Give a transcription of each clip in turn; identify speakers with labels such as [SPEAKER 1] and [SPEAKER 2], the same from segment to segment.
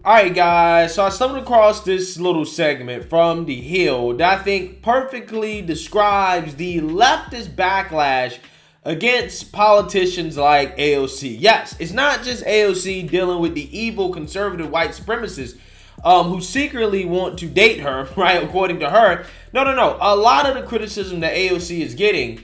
[SPEAKER 1] Alright guys, so I stumbled across this little segment from The Hill that I think perfectly describes the leftist backlash against politicians like AOC. Yes, it's not just AOC dealing with the evil conservative white supremacists who secretly want to date her, right, according to her. No. A lot of the criticism that AOC is getting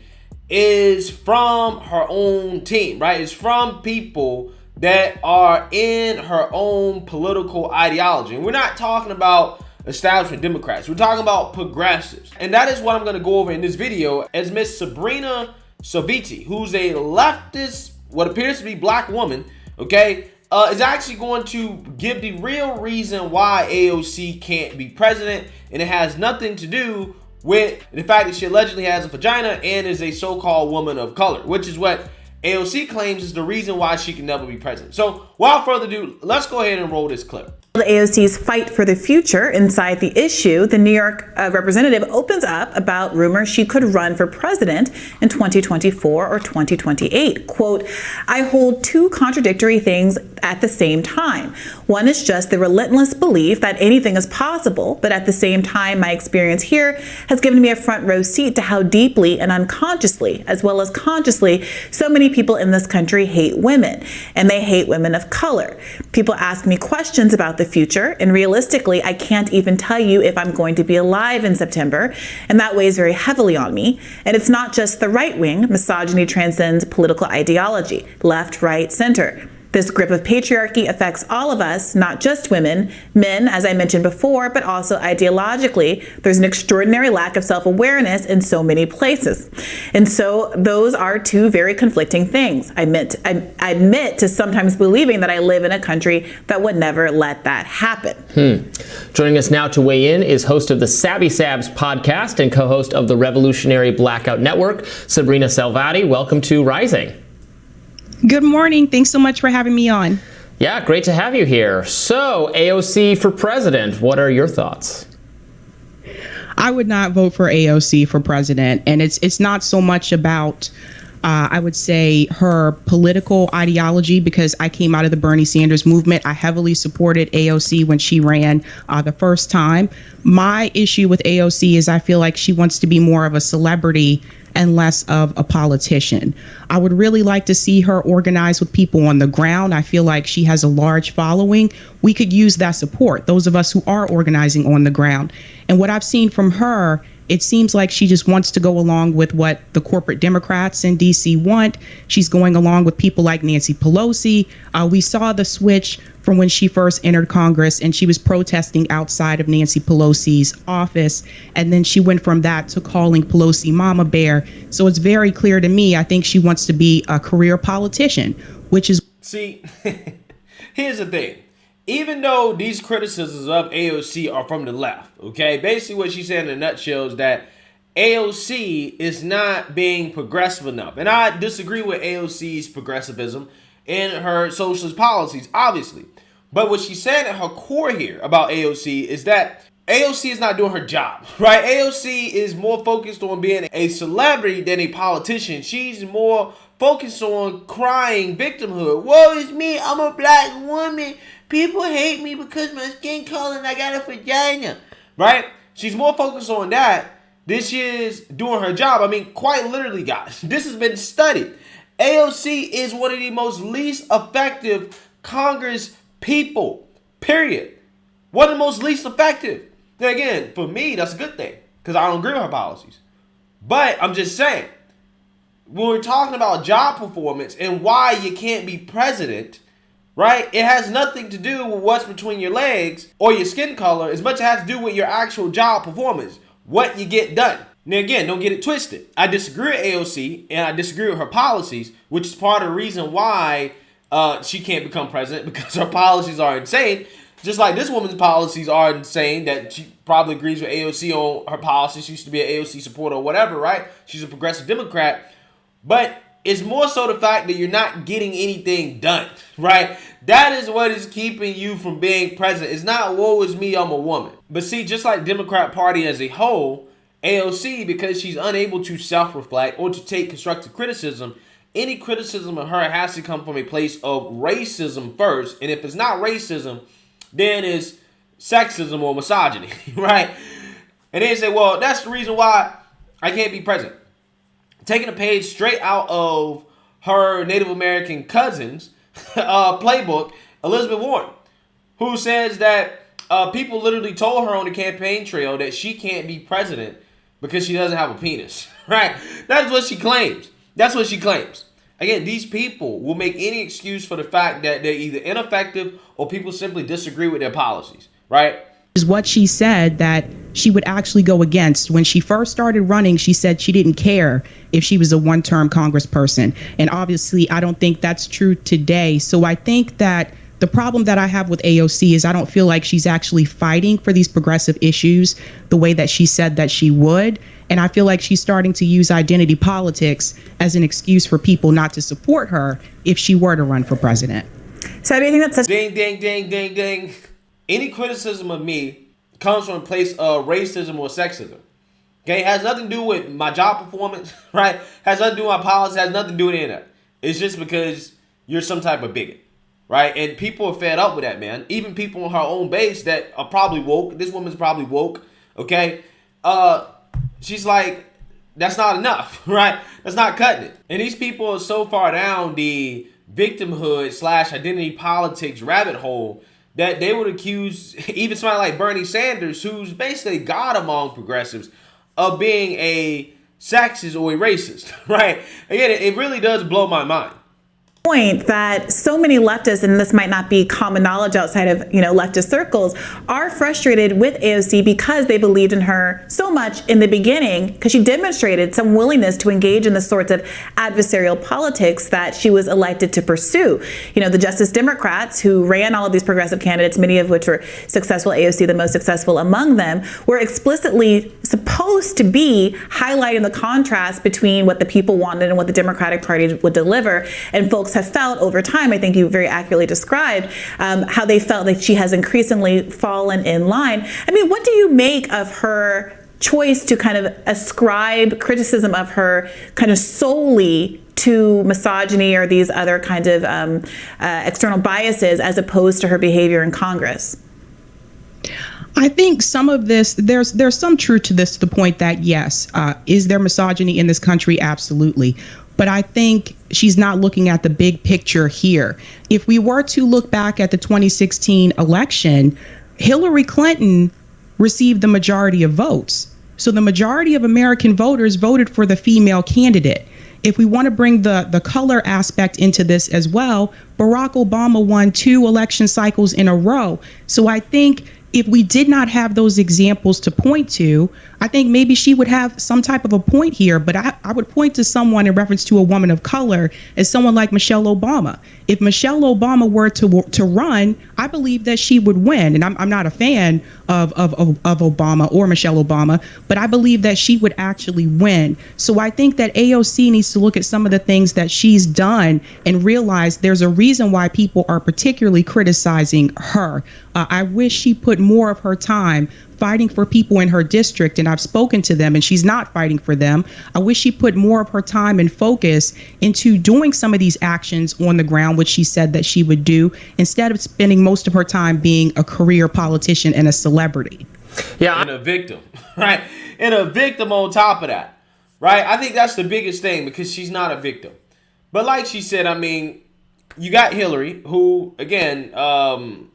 [SPEAKER 1] is from her own team, right? It's from people that are in her own political ideology. And we're not talking about establishment Democrats. We're talking about progressives. And that is what I'm going to go over in this video as Miss Sabrina Salvati, who's a leftist, what appears to be black woman, okay, is actually going to give the real reason why AOC can't be president. And it has nothing to do with the fact that she allegedly has a vagina and is a so-called woman of color, which is what AOC claims is the reason why she can never be president. So without further ado, let's go ahead and roll this clip.
[SPEAKER 2] The AOC's fight for the future inside the issue, the New York representative opens up about rumors she could run for president in 2024 or 2028. Quote, I hold two contradictory things at the same time. One is just the relentless belief that anything is possible, but at the same time, my experience here has given me a front row seat to how deeply and unconsciously, as well as consciously, so many people in this country hate women, and they hate women of color. People ask me questions about the future, and realistically, I can't even tell you if I'm going to be alive in September, and that weighs very heavily on me. And it's not just the right wing. Misogyny transcends political ideology, left, right, center. This grip of patriarchy affects all of us, not just women, men, as I mentioned before, but also ideologically. There's an extraordinary lack of self-awareness in so many places. And so those are two very conflicting things. I admit to sometimes believing that I live in a country that would never let that happen.
[SPEAKER 3] Joining us now to weigh in is host of the Sabby Sabs podcast and co-host of the Revolutionary Blackout Network, Sabrina Salvati. Welcome to Rising.
[SPEAKER 4] Good morning. Thanks so much for having me on.
[SPEAKER 3] Yeah, great to have you here. So, AOC for president, what are your thoughts?
[SPEAKER 4] I would not vote for AOC for president, and it's not so much about I would say her political ideology, because I came out of the Bernie Sanders movement. I heavily supported AOC when she ran the first time. My issue with AOC is I feel like she wants to be more of a celebrity and less of a politician. I would really like to see her organize with people on the ground. I feel like she has a large following. We could use that support, those of us who are organizing on the ground. And what I've seen from her, it seems like she just wants to go along with what the corporate Democrats in D.C. want. She's going along with people like Nancy Pelosi. We saw the switch from when she first entered Congress and she was protesting outside of Nancy Pelosi's office. And then she went from that to calling Pelosi Mama Bear. So it's very clear to me, I think she wants to be a career politician, which is...
[SPEAKER 1] See, here's the thing. Even though these criticisms of AOC are from the left, okay, basically what she's saying in a nutshell is that AOC is not being progressive enough. And I disagree with AOC's progressivism in her socialist policies, obviously. But what she said at her core here about AOC is that AOC is not doing her job, right? AOC is more focused on being a celebrity than a politician. She's more focused on crying victimhood. Woe is me, I'm a black woman. People hate me because my skin color and I got a vagina, right? She's more focused on that than she is doing her job. I mean, quite literally, guys, this has been studied. AOC is one of the most least effective Congress people, period. One of the most least effective. Now, again, for me, that's a good thing because I don't agree with her policies. But I'm just saying, when we're talking about job performance and why you can't be president, right? It has nothing to do with what's between your legs or your skin color as much as it has to do with your actual job performance, what you get done. Now, again, don't get it twisted. I disagree with AOC and I disagree with her policies, which is part of the reason why she can't become president, because her policies are insane. Just like this woman's policies are insane, that she probably agrees with AOC on her policies. She used to be an AOC supporter or whatever, right? She's a progressive Democrat. But it's more so the fact that you're not getting anything done, right? That is what is keeping you from being president. It's not, woe is me, I'm a woman. But see, just like Democrat Party as a whole, AOC, because she's unable to self-reflect or to take constructive criticism, any criticism of her has to come from a place of racism first. And if it's not racism, than is sexism or misogyny, right? And they say, well, that's the reason why I can't be president. Taking a page straight out of her Native American cousin's playbook, Elizabeth Warren, who says that people literally told her on the campaign trail that she can't be president because she doesn't have a penis, right? That's what she claims. That's what she claims. Again, these people will make any excuse for the fact that they're either ineffective or people simply disagree with their policies, right?
[SPEAKER 4] Is what she said that she would actually go against. When she first started running, she said she didn't care if she was a one-term congressperson. And obviously, I don't think that's true today. So I think that the problem that I have with AOC is I don't feel like she's actually fighting for these progressive issues the way that she said that she would. And I feel like she's starting to use identity politics as an excuse for people not to support her if she were to run for president.
[SPEAKER 2] So I think that's such
[SPEAKER 1] ding, ding, ding, ding, ding. Any criticism of me comes from a place of racism or sexism. Okay, it has nothing to do with my job performance, right? Has nothing to do with my policy, has nothing to do with any of that. It's just because you're some type of bigot, right? And people are fed up with that, man. Even people on her own base that are probably woke. This woman's probably woke, okay? She's like, that's not enough, right? That's not cutting it. And these people are so far down the victimhood / identity politics rabbit hole that they would accuse even somebody like Bernie Sanders, who's basically God among progressives, of being a sexist or a racist, right? Again, it really does blow my mind.
[SPEAKER 2] Point that so many leftists, and this might not be common knowledge outside of leftist circles, are frustrated with AOC because they believed in her so much in the beginning, because she demonstrated some willingness to engage in the sorts of adversarial politics that she was elected to pursue. The Justice Democrats who ran all of these progressive candidates, many of which were successful, AOC the most successful among them, were explicitly supposed to be highlighting the contrast between what the people wanted and what the Democratic Party would deliver. And folks have felt over time, I think you very accurately described how they felt that she has increasingly fallen in line. I mean, what do you make of her choice to kind of ascribe criticism of her kind of solely to misogyny or these other kinds of external biases as opposed to her behavior in Congress?
[SPEAKER 4] I think some of this, there's some truth to this, to the point that, yes, is there misogyny in this country? Absolutely. But I think she's not looking at the big picture here. If we were to look back at the 2016 election, Hillary Clinton received the majority of votes. So the majority of American voters voted for the female candidate. If we want to bring the color aspect into this as well, Barack Obama won 2 election cycles in a row. So I think if we did not have those examples to point to, I think maybe she would have some type of a point here. But I would point to someone in reference to a woman of color as someone like Michelle Obama. If Michelle Obama were to run, I believe that she would win. And I'm not a fan of Obama or Michelle Obama, but I believe that she would actually win. So I think that AOC needs to look at some of the things that she's done and realize there's a reason why people are particularly criticizing her. I wish she put more of her time fighting for people in her district, and I've spoken to them, and she's not fighting for them. I wish she put more of her time and focus into doing some of these actions on the ground, which she said that she would do, instead of spending most of her time being a career politician and a celebrity.
[SPEAKER 1] Yeah, and a victim, right? And a victim on top of that, right? I think that's the biggest thing, because she's not a victim. But like she said, I mean, you got Hillary, who, again, on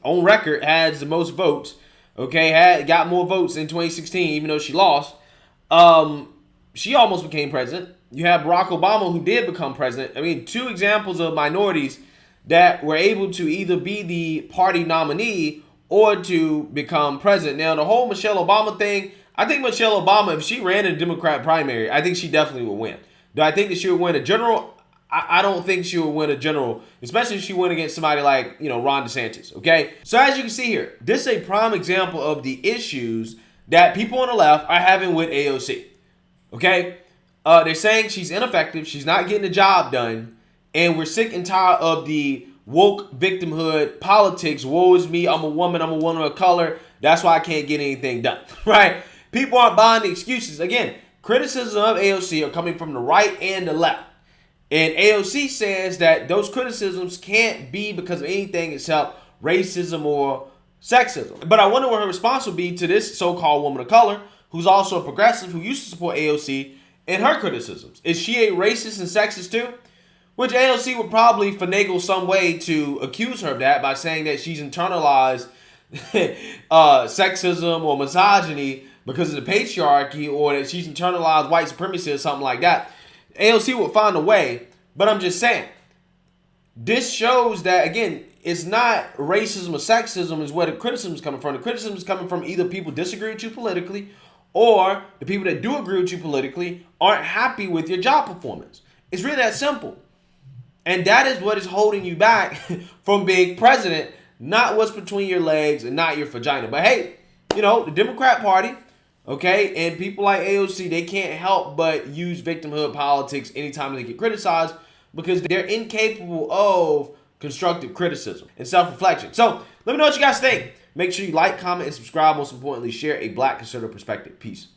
[SPEAKER 1] record, has the most votes. Okay, got more votes in 2016, even though she lost. She almost became president. You have Barack Obama, who did become president. I mean, 2 examples of minorities that were able to either be the party nominee or to become president. Now, the whole Michelle Obama thing, I think Michelle Obama, if she ran in a Democrat primary, I think she definitely would win. Do I think that she would win a general? I don't think she would win a general, especially if she went against somebody like, Ron DeSantis, okay? So as you can see here, this is a prime example of the issues that people on the left are having with AOC, okay? They're saying she's ineffective, she's not getting the job done, and we're sick and tired of the woke victimhood politics. Woe is me, I'm a woman of color, that's why I can't get anything done, right? People aren't buying the excuses. Again, criticism of AOC are coming from the right and the left. And AOC says that those criticisms can't be because of anything except racism or sexism. But I wonder what her response would be to this so-called woman of color, who's also a progressive, who used to support AOC, and her criticisms. Is she a racist and sexist too? Which AOC would probably finagle some way to accuse her of that by saying that she's internalized sexism or misogyny because of the patriarchy, or that she's internalized white supremacy or something like that. AOC would find a way, but I'm just saying, this shows that, again, it's not racism or sexism is where the criticism is coming from. The criticism is coming from either people disagree with you politically, or the people that do agree with you politically aren't happy with your job performance. It's really that simple. And that is what is holding you back from being president, not what's between your legs and not your vagina. But hey, you know, the Democrat Party, okay, and people like AOC, they can't help but use victimhood politics anytime they get criticized because they're incapable of constructive criticism and self-reflection. So let me know what you guys think. Make sure you like, comment, and subscribe. Most importantly, share a Black conservative perspective. Peace.